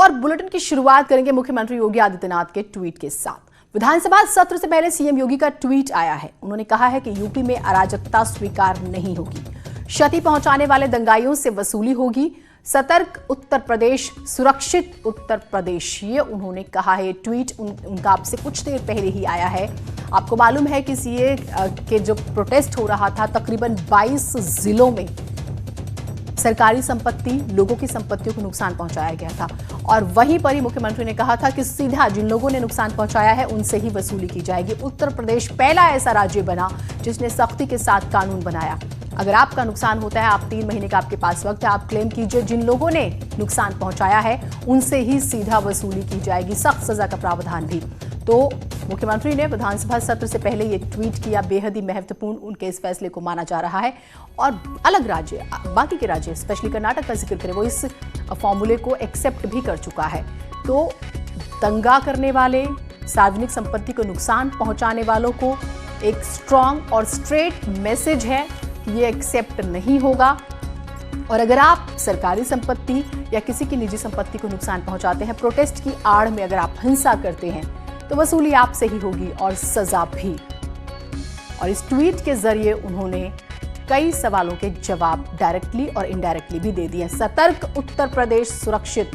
और बुलेटिन की शुरुआत करेंगे मुख्यमंत्री योगी आदित्यनाथ के ट्वीट के साथ। विधानसभा सत्र से पहले सीएम योगी का ट्वीट आया है। उन्होंने कहा है कि यूपी में अराजकता स्वीकार नहीं होगी, क्षति पहुंचाने वाले दंगाइयों से वसूली होगी, सतर्क उत्तर प्रदेश, सुरक्षित उत्तर प्रदेश, ये उन्होंने कहा है। ट्वीट उनका आपसे कुछ देर पहले ही आया है। आपको मालूम है कि सीए के जो प्रोटेस्ट हो रहा था, तकरीबन 22 जिलों में सरकारी संपत्ति, लोगों की संपत्तियों को नुकसान पहुंचाया गया था और वहीं पर ही मुख्यमंत्री ने कहा था कि सीधा जिन लोगों ने नुकसान पहुंचाया है उनसे ही वसूली की जाएगी। उत्तर प्रदेश पहला ऐसा राज्य बना जिसने सख्ती के साथ कानून बनाया। अगर आपका नुकसान होता है, आप 3 महीने का आपके पास वक्त है, आप क्लेम कीजिए। जिन लोगों ने नुकसान पहुंचाया है उनसे ही सीधा वसूली की जाएगी, सख्त सजा का प्रावधान भी। तो मुख्यमंत्री ने विधानसभा सत्र से पहले ये ट्वीट किया। बेहद ही महत्वपूर्ण उनके इस फैसले को माना जा रहा है और अलग राज्य, बाकी के राज्य, स्पेशली कर्नाटक का जिक्र करें, वो इस फॉर्मूले को एक्सेप्ट भी कर चुका है। तो दंगा करने वाले, सार्वजनिक संपत्ति को नुकसान पहुंचाने वालों को एक स्ट्रॉन्ग और स्ट्रेट मैसेज है कि ये एक्सेप्ट नहीं होगा। और अगर आप सरकारी संपत्ति या किसी की निजी संपत्ति को नुकसान पहुंचाते हैं, प्रोटेस्ट की आड़ में अगर आप हिंसा करते हैं, तो वसूली आपसे ही होगी और सजा भी। और इस ट्वीट के जरिए उन्होंने कई सवालों के जवाब डायरेक्टली और इनडायरेक्टली भी दे दिए। सतर्क उत्तर प्रदेश, सुरक्षित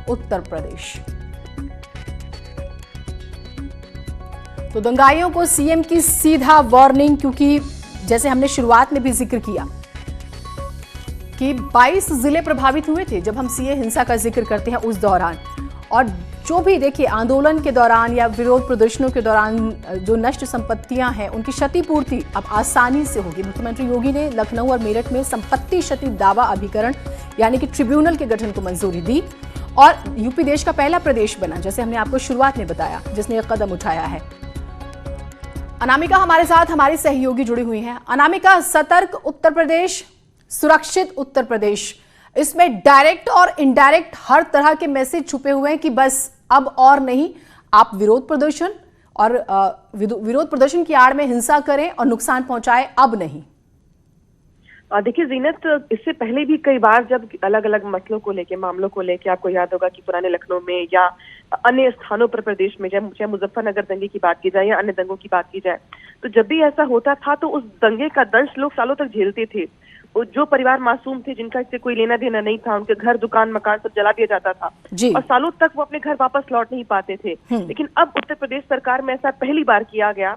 उत्तर प्रदेश। तो दंगाइयों को सीएम की सीधा वार्निंग, क्योंकि जैसे हमने शुरुआत में भी जिक्र किया कि 22 जिले प्रभावित हुए थे जब हम सीए हिंसा का जिक्र करते हैं उस दौरान। और जो भी देखिए, आंदोलन के दौरान या विरोध प्रदर्शनों के दौरान जो नष्ट संपत्तियां हैं उनकी क्षतिपूर्ति अब आसानी से होगी। मुख्यमंत्री योगी ने लखनऊ और मेरठ में संपत्ति क्षति दावा अभिकरण यानी कि ट्रिब्यूनल के गठन को मंजूरी दी और यूपी देश का पहला प्रदेश बना, जैसे हमने आपको शुरुआत में बताया, जिसने यह कदम उठाया है। अनामिका हमारे साथ, हमारी सहयोगी जुड़ी हुई हैं। अनामिका, सतर्क उत्तर प्रदेश, सुरक्षित उत्तर प्रदेश, इसमें डायरेक्ट और इनडायरेक्ट हर तरह के मैसेज छुपे हुए हैं कि बस अब और नहीं, आप विरोध प्रदर्शन की आड़ में हिंसा करें और नुकसान पहुंचाए, अब नहीं। देखिए जीनत, इससे पहले भी कई बार जब अलग अलग मसलों को लेके, मामलों को लेके, आपको याद होगा कि पुराने लखनऊ में या अन्य स्थानों पर प्रदेश में, चाहे मुजफ्फरनगर दंगे की बात की जाए या अन्य दंगों की बात की जाए, तो जब भी ऐसा होता था तो उस दंगे का दंश लोग सालों तक झेलते थे। जो परिवार मासूम थे, जिनका इससे कोई लेना देना नहीं था, उनके घर, दुकान, मकान सब जला दिया जाता था और सालों तक वो अपने घर वापस लौट नहीं पाते थे। लेकिन अब उत्तर प्रदेश सरकार में ऐसा पहली बार किया गया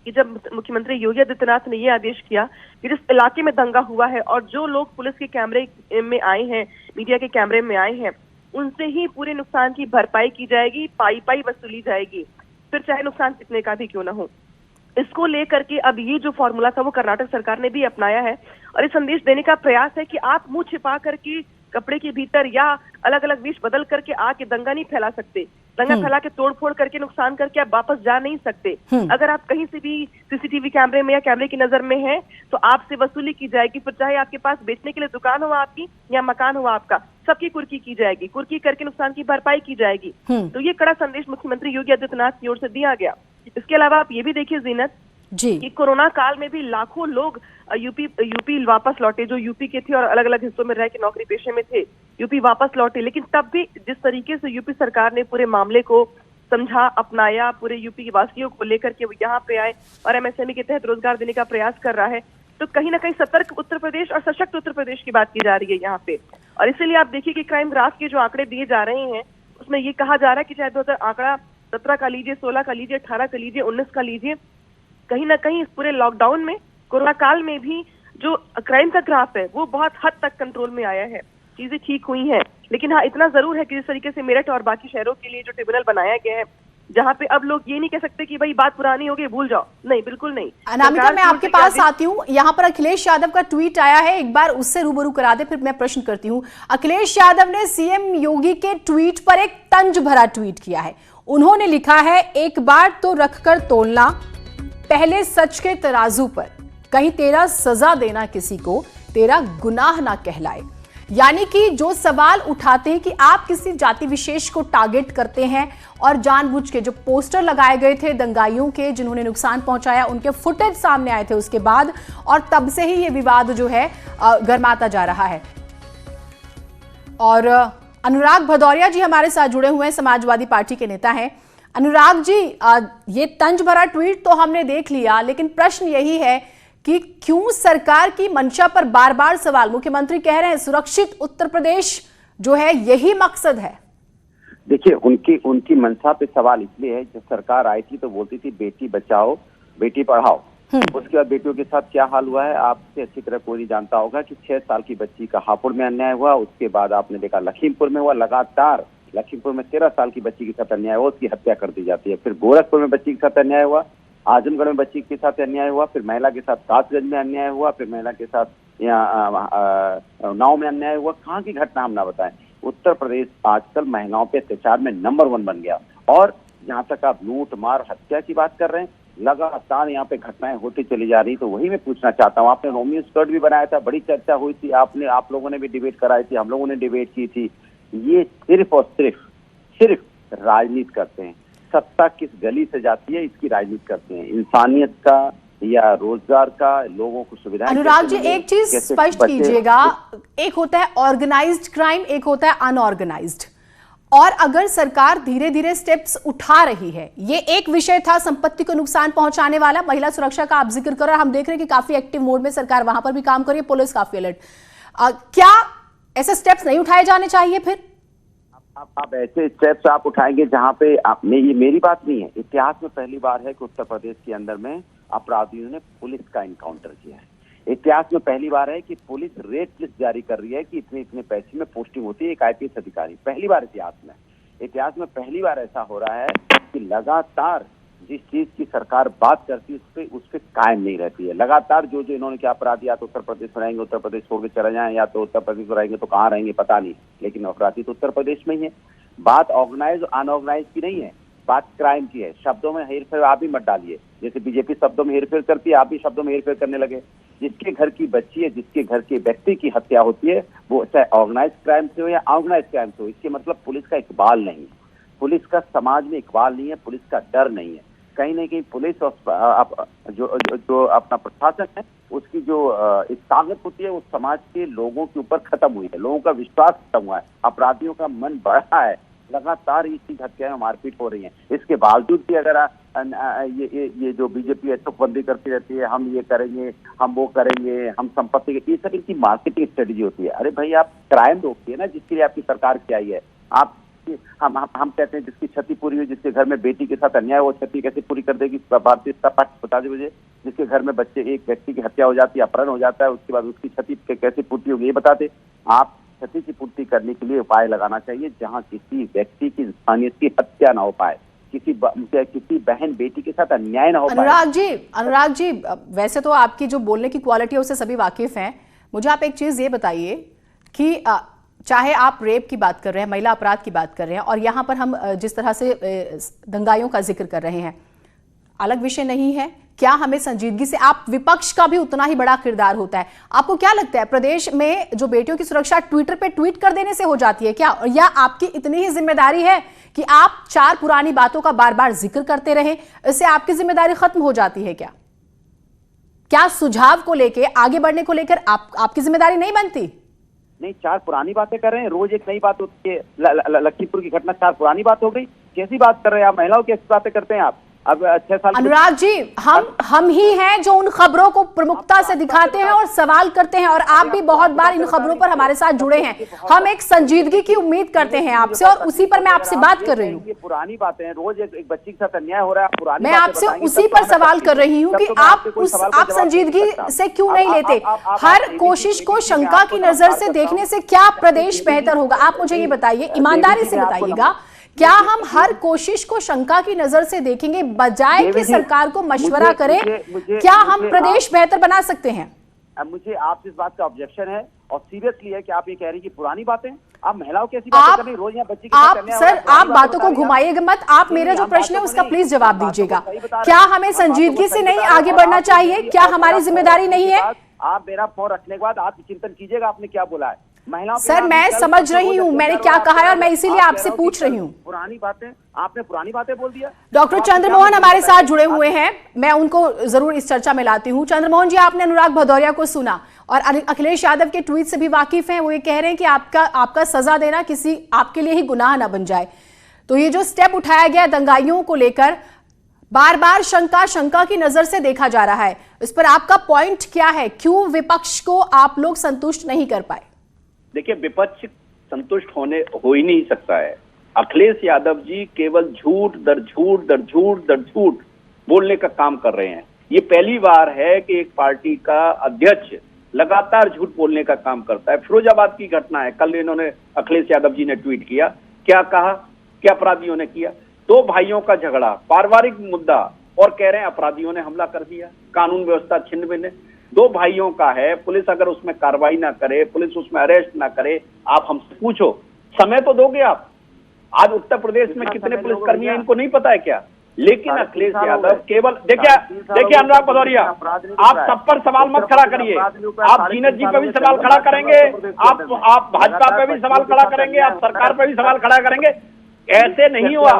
कि जब मुख्यमंत्री योगी आदित्यनाथ ने ये आदेश किया कि जिस इलाके में दंगा हुआ है और जो लोग पुलिस के कैमरे में आए हैं, मीडिया के कैमरे में आए हैं, उनसे ही पूरे नुकसान की भरपाई की जाएगी, पाई वसूली जाएगी, फिर चाहे नुकसान कितने का भी क्यों ना हो। इसको लेकर के अब ये जो फॉर्मूला था वो कर्नाटक सरकार ने भी अपनाया है और ये संदेश देने का प्रयास है कि आप मुंह छिपा करके कपड़े के भीतर या अलग अलग वेश बदल करके आके दंगा नहीं फैला सकते। दंगा फैला के तोड़फोड़ करके नुकसान करके आप वापस जा नहीं सकते। अगर आप कहीं से भी सीसीटीवी कैमरे में या कैमरे की नजर में हैं तो आपसे वसूली की जाएगी, फिर चाहे आपके पास बेचने के लिए दुकान हो आपकी या मकान हो आपका, सबकी कुर्की की जाएगी, कुर्की करके नुकसान की भरपाई की जाएगी। तो ये कड़ा संदेश मुख्यमंत्री योगी आदित्यनाथ की ओर से दिया गया। इसके अलावा आप ये भी देखिए जीनत कि कोरोना काल में भी लाखों लोग यूपी वापस लौटे, जो यूपी के थे और अलग अलग हिस्सों में रह के नौकरी पेशे में थे, यूपी वापस लौटे। लेकिन तब भी जिस तरीके से यूपी सरकार ने पूरे मामले को समझा, अपनाया, पूरे यूपी के वासियों को लेकर के वो यहाँ पे आए और एमएसएमई के तहत रोजगार देने का प्रयास कर रहा है, तो कहीं ना कहीं सतर्क उत्तर प्रदेश और सशक्त उत्तर प्रदेश की बात की जा रही है यहाँ पे। और इसीलिए आप देखिए कि क्राइम ग्राफ के जो आंकड़े दिए जा रहे हैं उसमें ये कहा जा रहा है कि चाहे 2000 आंकड़ा 17 का लीजिए, 16 का लीजिए, 18 का लीजिए, 19 का लीजिए, कहीं ना कहीं इस पूरे लॉकडाउन में, कोरोना काल में भी जो क्राइम का ग्राफ है वो बहुत हद तक कंट्रोल में आया है, चीजें ठीक हुई हैं। लेकिन हाँ, इतना जरूर है कि जिस तरीके से मेरठ और बाकी शहरों के लिए जो ट्रिब्यूनल बनाया गया है, जहाँ पे अब लोग ये नहीं कह सकते कि भाई बात पुरानी हो गई, भूल जाओ, नहीं, बिल्कुल नहीं। अनामिका, मैं आपके पास आती हूँ। यहाँ पर अखिलेश यादव का ट्वीट आया है, एक बार उससे रूबरू करा दे, फिर मैं प्रश्न करती हूँ। अखिलेश यादव ने सीएम योगी के ट्वीट पर एक तंज भरा ट्वीट किया है। उन्होंने लिखा है, एक बार तो रखकर तोलना पहले सच के तराजू पर, कहीं तेरा सजा देना किसी को तेरा गुनाह ना कहलाए। यानी कि जो सवाल उठाते हैं कि आप किसी जाति विशेष को टारगेट करते हैं और जानबूझ के, जो पोस्टर लगाए गए थे दंगाइयों के जिन्होंने नुकसान पहुंचाया, उनके फुटेज सामने आए थे उसके बाद, और तब से ही ये विवाद जो है गर्माता जा रहा है। और अनुराग भदौरिया जी हमारे साथ जुड़े हुए हैं, समाजवादी पार्टी के नेता हैं। अनुराग जी, ये तंज भरा ट्वीट तो हमने देख लिया, लेकिन प्रश्न यही है कि क्यों सरकार की मंशा पर बार बार सवाल? मुख्यमंत्री कह रहे हैं सुरक्षित उत्तर प्रदेश जो है यही मकसद है। देखिए, उनकी मंशा पे सवाल इसलिए है, जब सरकार आई थी तो बोलती थी बेटी बचाओ बेटी पढ़ाओ। उसके बाद बेटियों के साथ क्या हाल हुआ है आपसे अच्छी तरह कोई नहीं जानता होगा कि 6 साल की बच्ची का हापुड़ में अन्याय हुआ, उसके बाद आपने देखा लखीमपुर में हुआ, लगातार लखीमपुर में 13 साल की बच्ची के साथ अन्याय हुआ, उसकी हत्या कर दी जाती है। फिर गोरखपुर में बच्ची के साथ अन्याय हुआ, आजमगढ़ में बच्ची के साथ अन्याय हुआ, फिर महिला के साथ कासगंज में अन्याय हुआ, फिर महिला के साथ यहाँ नाव में अन्याय हुआ। कहाँ की घटना हम ना बताएं। उत्तर प्रदेश आजकल महिलाओं पे अत्याचार में नंबर 1 बन गया। और जहाँ तक आप लूट मार हत्या की बात कर रहे हैं, लगातार यहाँ पे घटनाएं होती चली जा रही। तो वही मैं पूछना चाहता हूँ, आपने रोमियो स्कर्ट भी बनाया था, बड़ी चर्चा हुई थी, आप लोगों ने भी डिबेट कराई थी, हम लोगों ने डिबेट की थी। ये सिर्फ और सिर्फ राजनीति करते हैं। सत्ता किस गली से जाती है इसकी राजनीति करते हैं, इंसानियत का या रोजगार का, लोगों को सुविधाएं। अनुराग जी, एक चीज स्पष्ट कीजिएगा, एक होता है ऑर्गेनाइज्ड क्राइम, एक होता है अनऑर्गेनाइज्ड। और अगर सरकार धीरे धीरे स्टेप्स उठा रही है, ये एक विषय था संपत्ति को नुकसान पहुंचाने वाला, महिला सुरक्षा का आप जिक्र कर रहे हैं, हम देख रहे हैं कि काफी एक्टिव मोड में सरकार वहां पर भी काम कर रही है, पुलिस काफी अलर्ट। क्या ऐसे स्टेप्स नहीं उठाए जाने चाहिए? फिर आप ऐसे स्टेप्स आप उठाएंगे जहां पे ये मेरी बात नहीं है, इतिहास में पहली बार है कि उत्तर प्रदेश के अंदर में अपराधियों ने पुलिस का इनकाउंटर किया है। इतिहास में पहली बार है कि पुलिस रेट लिस्ट जारी कर रही है कि इतने इतने पैसे में पोस्टिंग होती है एक IPS अधिकारी। पहली बार इतिहास में पहली बार ऐसा हो रहा है कि लगातार जिस चीज की सरकार बात करती है उस पर कायम नहीं रहती है। लगातार जो इन्होंने क्या अपराधी, या तो उत्तर प्रदेश में रहेंगे, उत्तर प्रदेश छोड़ के चले जाएं, या तो उत्तर प्रदेश में रहेंगे तो कहाँ रहेंगे पता नहीं, लेकिन अपराधी तो उत्तर प्रदेश में ही है। बात ऑर्गेनाइज और अनऑर्गेनाइज की नहीं है, बात क्राइम की है। शब्दों में हेरफेर आप भी मत डालिए, जैसे बीजेपी शब्दों में हेरफेर करती है, आप भी शब्दों में हेरफेर करने लगे। जिसके घर की बच्ची है, जिसके घर के व्यक्ति की हत्या होती है, वो चाहे ऑर्गेनाइज क्राइम से हो या अनऑर्गेनाइज क्राइम से हो, इसके मतलब पुलिस का इकबाल नहीं है, पुलिस का समाज में इकबाल नहीं है, पुलिस का डर नहीं है। कहीं ना कहीं पुलिस और जो अपना प्रशासन है उसकी जो एक ताकत होती है वो समाज के लोगों के ऊपर खत्म हुई है, लोगों का विश्वास खत्म हुआ है, अपराधियों का मन बढ़ा है। लगातार इसी हत्याएं मारपीट हो रही हैं। इसके बावजूद भी अगर ये जो बीजेपी बंदी करती रहती है, हम ये करेंगे, हम वो करेंगे, हम संपत्ति, ये सब इनकी मार्केटिंग स्ट्रेटेजी होती है। अरे भाई, आप क्राइम रोकिए ना, जिसके लिए आपकी सरकार की आई है। आप हम कहते हैं जिसकी क्षति पूरी हुई, जिसके घर में बेटी के साथ अन्याय, वो क्षति कैसे पूरी कर देगी भारतीय जनता पार्टी? बता दें मुझे। जिसके घर में बच्चे, एक व्यक्ति की हत्या हो जाती है, अपहरण हो जाता है, उसके बाद उसकी क्षति कैसे पूर्ति होगी, ये बता दें। आप क्षति की पूर्ति करने के लिए उपाय लगाना चाहिए जहां किसी व्यक्ति की इंसानियत की हत्या ना हो पाए, किसी बहन बेटी के साथ अन्याय ना हो पाए। अनुराग जी, वैसे तो आपकी जो बोलने की क्वालिटी है उससे सभी वाकिफ हैं। मुझे आप एक चीज ये बताइए कि चाहे आप रेप की बात कर रहे हैं, महिला अपराध की बात कर रहे हैं, और यहाँ पर हम जिस तरह से दंगाइयों का जिक्र कर रहे हैं, अलग विषय नहीं है क्या? हमें संजीदगी से, आप विपक्ष का भी उतना ही बड़ा किरदार होता है। आपको क्या लगता है, प्रदेश में जो बेटियों की सुरक्षा ट्विटर पे ट्वीट कर देने से हो जाती है क्या, या आपकी इतनी ही जिम्मेदारी है कि आप 4 पुरानी बातों का बार बार जिक्र करते रहें, इससे आपकी जिम्मेदारी खत्म हो जाती है क्या? क्या सुझाव को लेकर, आगे बढ़ने को लेकर आपकी जिम्मेदारी नहीं बनती? नहीं, 4 पुरानी बातें कर रहे हैं, रोज एक नई बात होती है। लखीमपुर की घटना 4 पुरानी बात हो गई, कैसी बात कर रहे हैं आप? महिलाओं की ऐसी बातें करते हैं आप? अब 6 साल अनुराग जी, हम ही हैं जो उन खबरों को प्रमुखता से दिखाते हैं और सवाल करते हैं, और आप भी बहुत बार इन खबरों पर हमारे साथ जुड़े हैं। हम एक संजीदगी की उम्मीद करते हैं आपसे, और उसी पर मैं आपसे बात कर रही हूँ। ये पुरानी बातें हैं, रोज एक बच्ची के साथ अन्याय हो रहा है, पुरानी मैं आपसे उसी पर सवाल कर रही हूँ कि आप संजीदगी से क्यों नहीं लेते? हर कोशिश को शंका की नजर से देखने से क्या प्रदेश बेहतर होगा? आप मुझे ये बताइए, ईमानदारी से बताइएगा, क्या हम हर कोशिश को शंका की नजर से देखेंगे बजाय कि सरकार को मशवरा करें? क्या हम प्रदेश बेहतर बना सकते हैं? मुझे आपसे इस बात का ऑब्जेक्शन है, और सीरियसली है कि आप ये कह रही हैं कि पुरानी बातें, आप महिलाओं की ऐसी बातें कर रही हैं, रोज यहाँ बच्ची के साथ अन्याय हो रहा है। आप बातों को घुमाइएगा मत, आप मेरा जो प्रश्न है उसका प्लीज जवाब दीजिएगा। क्या हमें संजीदगी से नहीं आगे बढ़ना चाहिए? क्या हमारी जिम्मेदारी नहीं है? आप मेरा फोन रखने के बाद आप चिंतन कीजिएगा आपने क्या बोला है। सर, मैं समझ रही हूँ मैंने क्या कहा है, और मैं इसीलिए आपसे पूछ रही हूँ। पुरानी बातें, आपने पुरानी बातें बोल दिया। डॉक्टर चंद्रमोहन हमारे साथ जुड़े हुए हैं, मैं उनको जरूर इस चर्चा में लाती हूँ। चंद्रमोहन जी, आपने अनुराग भदौरिया को सुना, और अखिलेश यादव के ट्वीट से भी वाकिफ हैं। वो ये कह रहे हैं कि आपका सजा देना किसी आपके लिए ही गुनाह ना बन जाए। तो ये जो स्टेप उठाया गया दंगाइयों को लेकर, बार बार शंका की नजर से देखा जा रहा है। इस पर आपका पॉइंट क्या है? क्यों विपक्ष को आप लोग संतुष्ट नहीं कर पाए? देखिए, विपक्ष संतुष्ट हो ही नहीं सकता है। अखिलेश यादव जी केवल झूठ दर झूठ दर झूठ दर झूठ बोलने का काम कर रहे हैं। ये पहली बार है कि एक पार्टी का अध्यक्ष लगातार झूठ बोलने का काम करता है। फिरोजाबाद की घटना है, कल इन्होंने अखिलेश यादव जी ने ट्वीट किया, क्या कहा, क्या अपराधियों ने किया? दो भाइयों का झगड़ा, पारिवारिक मुद्दा, और कह रहे हैं अपराधियों ने हमला कर दिया, कानून व्यवस्था छिन्न भिन्न। दो भाइयों का है, पुलिस अगर उसमें कार्रवाई ना करे, पुलिस उसमें अरेस्ट ना करे, आप हमसे पूछो, समय तो दोगे आप? आज उत्तर प्रदेश में कितने पुलिसकर्मी हैं इनको नहीं पता है क्या? लेकिन अखिलेश यादव केवल देखिए अनुराग भदौरिया, आप सब पर सवाल मत खड़ा करिए। आप जीनत जी पे भी सवाल खड़ा करेंगे, आप भाजपा पे भी सवाल खड़ा करेंगे, आप सरकार पे भी सवाल खड़ा करेंगे। ऐसे नहीं हुआ,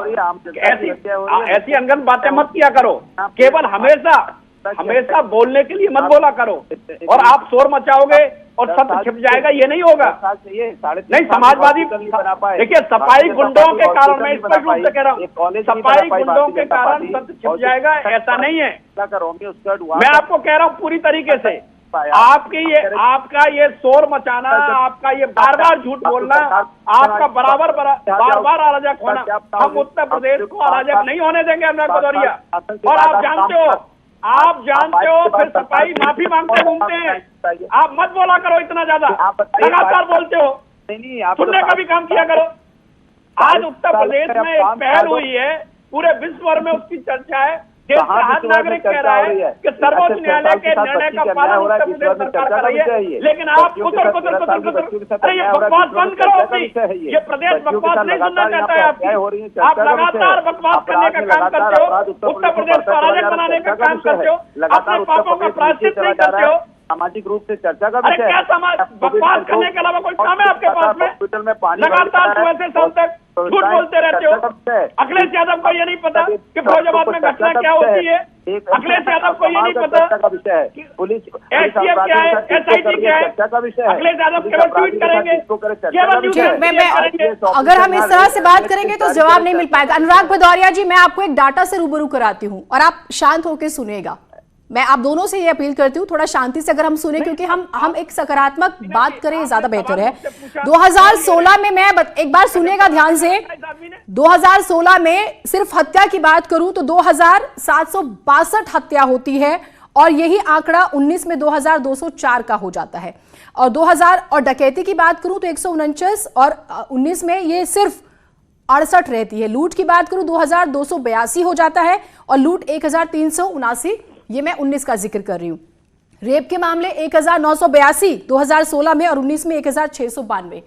ऐसी अनगन बातें मत किया करो। केवल हमेशा बोलने के लिए मत बोला करो, और आप शोर मचाओगे और सत्य छिप जाएगा, ये नहीं होगा। नहीं, समाजवादी देखिए, सफाई गुंडों के कारण, मैं स्पष्ट रूप से कह रहा हूँ, सफाई गुंडों के कारण सत्य छिप जाएगा, ऐसा नहीं है। मैं आपको कह रहा हूँ पूरी तरीके से, आपका ये शोर मचाना, आपका ये बार बार झूठ बोलना, आपका बार बार अराजक होना, हम उत्तर प्रदेश को अराजक नहीं होने देंगे अनुराग भदौरिया। और आप जानते हो फिर सफाई माफी मांगते घूमते हैं। आप मत बोला करो इतना ज्यादा, लगातार बोलते हो, सुनने का भी काम किया करो। आज उत्तर प्रदेश में एक पहल हुई है, पूरे विश्व भर में उसकी चर्चा है। देश का हर नागरिक कह रहा है कि सर्वोच्च न्यायालय के निर्णय का पालन उत्तर प्रदेश सरकार कर रही है, लेकिन आप कुतर अरे ये बकवास बंद करो अपनी। ये प्रदेश बकवास नहीं सुनना चाहता है आपकी। आप लगातार बकवास करने का काम करते हो, उत्तर प्रदेश को अराजक बनाने का काम करते हो, अपने पापों का प्रायश्चित नहीं करते हो। सामाजिक रूप से चर्चा का विषय क्या बकवास करने के अलावा कोई काम है आपके पास में? लगातार सुबह से शाम तक झूठ बोलते रहते हो। अखिलेश यादव को ये नहीं पता कि फिरोजाबाद में घटना क्या होती है? अखिलेश यादव को ये नहीं पता पुलिस एसटीएफ क्या है, एसआईटी क्या है? अखिलेश यादव केवल ट्वीट करेंगे, अगर हम इस तरह से बात करेंगे तो जवाब नहीं मिल पाएगा। अनुराग भदौरिया जी, मैं आपको एक डाटा से रूबरू कराती हूँ और आप शांत होकर सुनिएगा। मैं आप दोनों से ये अपील करती हूँ, थोड़ा शांति से अगर हम सुने, क्योंकि हम एक सकारात्मक बात करें, ज्यादा बेहतर है। 2016 में, मैं एक बार सुनिएगा ध्यान से, 2016 में सिर्फ हत्या की बात करूं तो 2762 हत्या होती है, और यही आंकड़ा 19 में 2204 का हो जाता है। और 2000 और डकैती की बात करूं तो 149, और 19 में ये सिर्फ 68 रहती है। लूट की बात करूं 2282 हो जाता है, और लूट 1379, ये मैं 19 का जिक्र कर रही हूं। रेप के मामले 1982 2016 में, और 19 में 1692।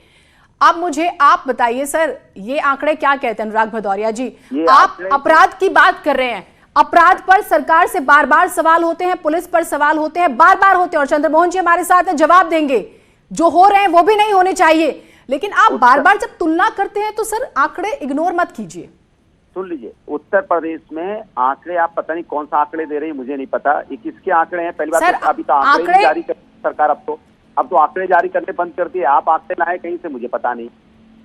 अब मुझे आप बताइए सर, ये आंकड़े क्या कहते हैं? अनुराग भदौरिया जी, आप अपराध की बात कर रहे हैं, अपराध पर सरकार से बार बार सवाल होते हैं, पुलिस पर सवाल होते हैं, बार बार होते हैं, और चंद्रमोहन जी हमारे साथ हैं, जवाब देंगे। जो हो रहे हैं वो भी नहीं होने चाहिए, लेकिन आप बार बार जब तुलना करते हैं तो सर आंकड़े इग्नोर मत कीजिए। सुन लीजिए, उत्तर प्रदेश में आंकड़े, आप पता नहीं कौन सा आंकड़े दे रही है, मुझे नहीं पता ये किसके आंकड़े हैं। पहली बात तो अभी तो आंकड़े जारी कर सरकार, अब तो आंकड़े जारी करने बंद करती है। आप आंकड़े लाए कहीं से, मुझे पता नहीं।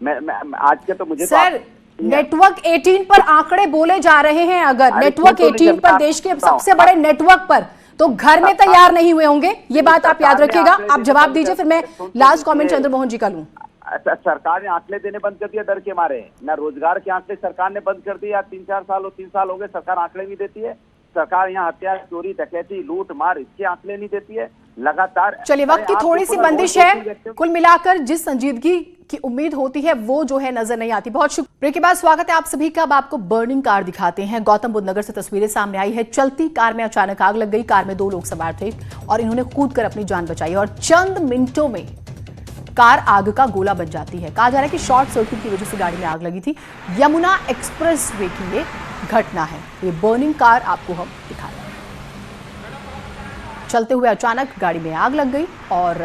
मैं आज के तो मुझे सर नेटवर्क 18 पर आंकड़े बोले जा रहे हैं। अगर नेटवर्क 18 पर, देश के सबसे बड़े नेटवर्क पर, तो घर में तैयार नहीं हुए होंगे, ये बात आप याद रखिएगा। आप जवाब दीजिए, फिर मैं लास्ट कमेंट चंद्रमोहन जी का लूं। सरकार ने आंकड़े देने बंद कर दिया डर के मारे। ना रोजगार के आंकड़े सरकार ने बंद कर दिया। 3 साल हो गए सरकार आंकड़े नहीं देती है। सरकार यहाँ हत्या, चोरी, डकैती, लूट मार, इसके आंकड़े नहीं देती है लगातार। चलिए, वक्त की थोड़ी सी बंदिश है। कुल मिलाकर जिस संजीदगी की उम्मीद होती है वो जो है नजर नहीं आती। बहुत शुक्रिया। ब्रेक के बाद स्वागत है आप सभी का। अब आपको बर्निंग कार दिखाते हैं। गौतम बुद्ध नगर से तस्वीरें सामने आई है। चलती कार में अचानक आग लग गई। कार में 2 लोग सवार थे और इन्होंने कूदकर अपनी जान बचाई, और चंद मिनटों में कार आग का गोला बन जाती है। कहा जा रहा है कि शॉर्ट सर्किट की वजह से गाड़ी में आग लगी थी। यमुना एक्सप्रेस वे की ये घटना है। ये बर्निंग कार आपको हम दिखा रहे हैं। चलते हुए अचानक गाड़ी में आग लग गई, और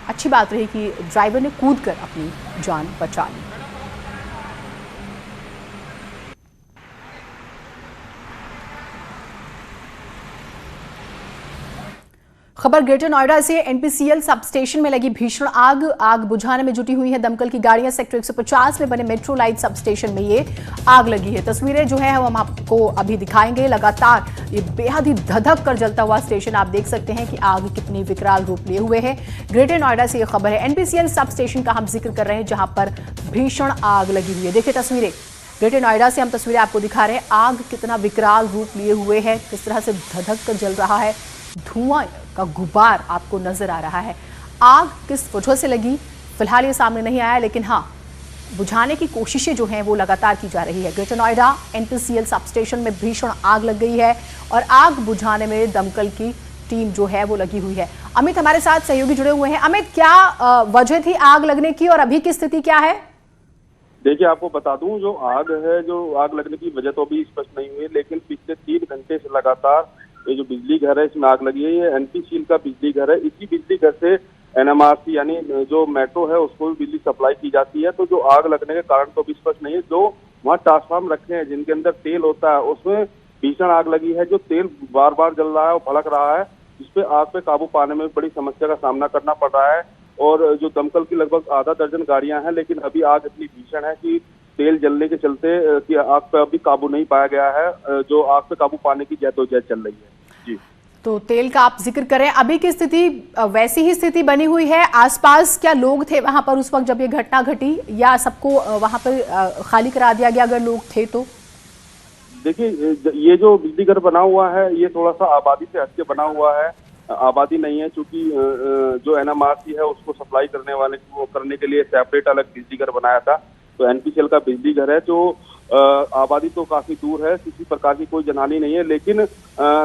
अच्छी बात रही कि ड्राइवर ने कूदकर अपनी जान बचा ली। खबर ग्रेटर नोएडा से एनपीसीएल सब स्टेशन में लगी भीषण आग बुझाने में जुटी हुई है दमकल की गाड़ियां। सेक्टर 150 में बने मेट्रो लाइट सब स्टेशन में ये आग लगी है। तस्वीरें जो है हम आपको अभी दिखाएंगे। लगातार ये बेहद ही धधक कर जलता हुआ स्टेशन आप देख सकते हैं कि आग कितनी विकराल रूप लिए हुए है। ग्रेटर नोएडा से ये खबर है। एनपीसीएल सब स्टेशन का हम जिक्र कर रहे हैं जहां पर भीषण आग लगी हुई है। देखिए तस्वीरें, ग्रेटर नोएडा से हम तस्वीरें आपको दिखा रहे हैं। आग कितना विकराल रूप लिए हुए है, किस तरह से धधक कर जल रहा है, धुआं का गुबार आपको नजर आ रहा है। आग किस वजह से लगी फिलहाल ये सामने नहीं आया, लेकिन हाँ बुझाने की कोशिशें जो हैं वो लगातार की जा रही है। Greater Noida NPCL sub station में भीषण आग लग गई है और आग बुझाने में दमकल की टीम जो है वो लगी हुई है। अमित हमारे साथ सहयोगी जुड़े हुए हैं। अमित, क्या वजह थी आग लगने की और अभी की स्थिति क्या है? देखिए, आपको बता दूं, जो आग लगने की वजह तो अभी स्पष्ट नहीं हुई, लेकिन पिछले 3 घंटे से लगातार ये जो बिजली घर है इसमें आग लगी है। ये एनपीसीएल का बिजली घर है। इसी बिजली घर से एनएमआरसी यानी जो मेट्रो है उसको भी बिजली सप्लाई की जाती है। तो जो आग लगने के कारण तो अभी स्पष्ट नहीं है। जो वहाँ ट्रांसफार्मर रखे हैं जिनके अंदर तेल होता है उसमें भीषण आग लगी है। जो तेल बार बार जल रहा है और भड़क रहा है, जिसपे आग पे काबू पाने में बड़ी समस्या का सामना करना पड़ रहा है। और जो दमकल की लगभग आधा दर्जन गाड़ियां हैं, लेकिन अभी आग इतनी भीषण है कि तेल जलने के चलते कि आग पे अभी काबू नहीं पाया गया है। जो आग पे काबू पाने की जद्दोजहद चल रही है। जी, तो तेल का आप जिक्र करें, अभी की स्थिति वैसी ही स्थिति बनी हुई है? आसपास क्या लोग थे वहां पर उस वक्त जब ये घटना घटी, या सबको वहां पर खाली करा दिया गया अगर लोग थे तो? देखिए, ये जो बिजली घर बना हुआ है ये थोड़ा सा आबादी से हटके बना हुआ है। आबादी नहीं है, चूंकि जो एनएमआरसी है उसको सप्लाई करने के लिए सेपरेट अलग बिजली घर बनाया था। तो एनपीसीएल का बिजली घर है जो आबादी तो काफी दूर है, किसी प्रकार की कोई जनहानि नहीं है, लेकिन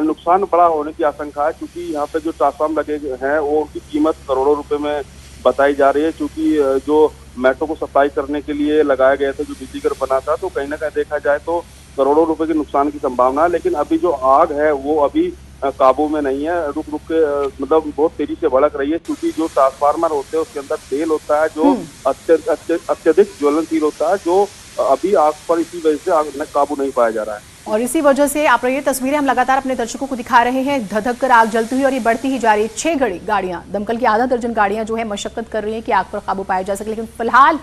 नुकसान बड़ा होने की आशंका है। क्योंकि यहाँ पे जो ट्रांसफार्मर लगे हैं वो उनकी कीमत करोड़ों रुपए में बताई जा रही है। क्योंकि जो मेट्रो को सप्लाई करने के लिए लगाया गया था, जो बिजली घर बना था, तो कहीं ना कहीं देखा जाए तो करोड़ों रुपए के नुकसान की संभावना है। लेकिन अभी जो आग है वो अभी काबू में नहीं है, रुक रुक के मतलब बहुत तेजी से भड़क रही है। क्योंकि जो ट्रांसफार्मर होते हैं उसके अंदर तेल होता है जो अत्यधिक ज्वलनशील होता है, जो अभी आग पर इसी वजह से आग में काबू नहीं पाया जा रहा है। और इसी वजह से आप ये तस्वीरें हम लगातार अपने दर्शकों को दिखा रहे हैं। धधक कर आग जलती हुई और ये बढ़ती ही जा रही है। 6 गाड़ियां, दमकल की आधा दर्जन गाड़ियां जो है मशक्कत कर रही हैं कि आग पर काबू पाया जा सके, लेकिन फिलहाल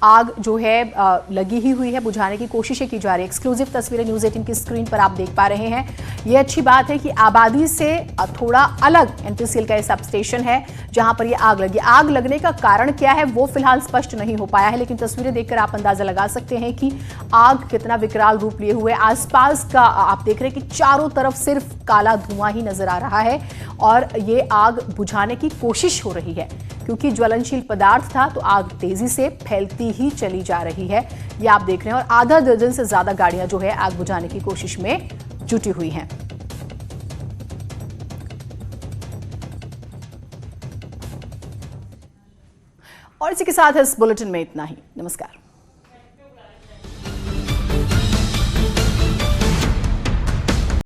आग जो है लगी ही हुई है, बुझाने की कोशिशें की जा रही है। एक्सक्लूसिव तस्वीरें न्यूज़ 18 की स्क्रीन पर आप देख पा रहे हैं। ये अच्छी बात है कि आबादी से थोड़ा अलग एनपीसीएल का सब स्टेशन है जहां पर ये आग लगी। आग लगने का कारण क्या है वो फिलहाल स्पष्ट नहीं हो पाया है, लेकिन तस्वीरें देखकर आप अंदाजा लगा सकते हैं कि आग कितना विकराल रूप लिए हुए। आसपास का आप देख रहे हैं कि चारों तरफ सिर्फ काला धुआं ही नजर आ रहा है और ये आग बुझाने की कोशिश हो रही है। क्योंकि ज्वलनशील पदार्थ था तो आग तेजी से फैलती ही चली जा रही है, ये आप देख रहे हैं। और आधा दर्जन से ज्यादा गाड़ियां जो है आग बुझाने की कोशिश में जुटी हुई हैं। और इसी के साथ इस बुलेटिन में इतना ही। नमस्कार।